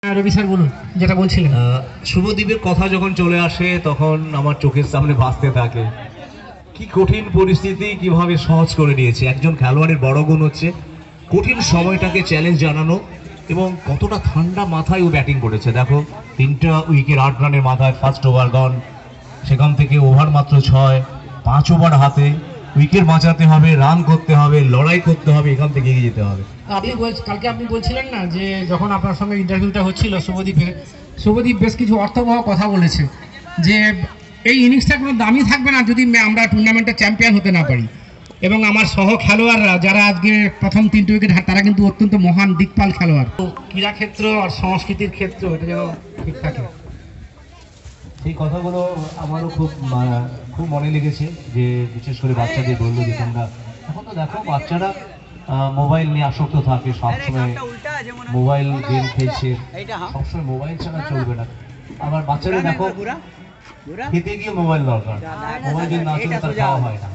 রবি sir বলুন যেটা বলছিলেন। শুভদীপের কথা যখন চলে আসে তখন আমার চোখের সামনে ভাসতে থাকে কি কঠিন পরিস্থিতি কিভাবে সহজ করে নিয়েছে। একজন খেলোয়াড়ের বড় গুণ হচ্ছে কঠিন সময়টাকে চ্যালেঞ্জ জানানো এবং কতটা ঠান্ডা মাথায় ও ব্যাটিং করেছে। দেখো 3টা উইকেট 8 রানের মাথায় ফার্স্ট ওভার গন, সেখান থেকে ওভার মাত্র 6, 5 ওভার হাতে, উইকেট বাঁচাতে হবে, রান করতে হবে, লড়াই করতে হবে, এখান থেকে এগিয়ে যেতে হবে। কালকে আপনি বলছিলেন না যে যখন আপনার সঙ্গে ইন্টারভিউটা হচ্ছিল শুভদীপ বেশ কিছু অর্থবহ কথা বলেছে যে এই ইনিংসটা কোনো দামই থাকবে না যদি আমরা টুর্নামেন্টে চ্যাম্পিয়ন হতে না পারি। এবং আমার সহ খেলোয়াড়রা যারা আজকে প্রথম 3টে উইকেট তারা কিন্তু অত্যন্ত মহান দিকপাল খেলোয়াড়। ক্রীড়া ক্ষেত্র আর সংস্কৃতির ক্ষেত্র এটা যেন ঠিক থাকে। এই কথাগুলো আমারও খুব মনে লেগেছে, যে বিশেষ করে বাচ্চাদের বললো যে তোমরা এখন তো দেখো বাচ্চারা মোবাইল নিয়ে আসক্ত থাকে, সবসময় মোবাইল গেম খেলছে, সবসময় মোবাইল ছাড়া চলবে না। আবার বাচ্চারা দেখো খেতে গিয়ে মোবাইল দরকার, মোবাইল যদি না চলে তার খাওয়া হয় না।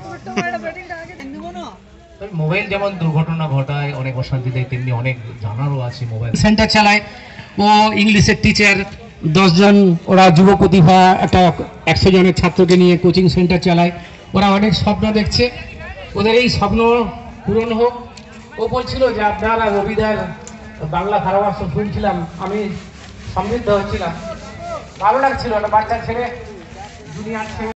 মোবাইল যেমন দুর্ঘটনা ঘটায়, অনেক অশান্তি দেয়, তেমনি অনেক জানারও আছে। মোবাইল সেন্টার চালায়, ও ইংলিশের টিচার, 10 জন ওরা যুব প্রতিভা একটা 100 জনের ছাত্রকে নিয়ে কোচিং সেন্টার চালায়। ওরা অনেক স্বপ্ন দেখছে, ওদের এই স্বপ্ন পূরণ হোক। ও বলছিল যে আপনারা রবিদার বাংলা ধারাভাষ্য শুনছিলাম, আমি সমৃদ্ধ হচ্ছিলাম, ভালো লাগছিল। একটা বাচ্চা ছেলে দুনিয়ার ছেলে।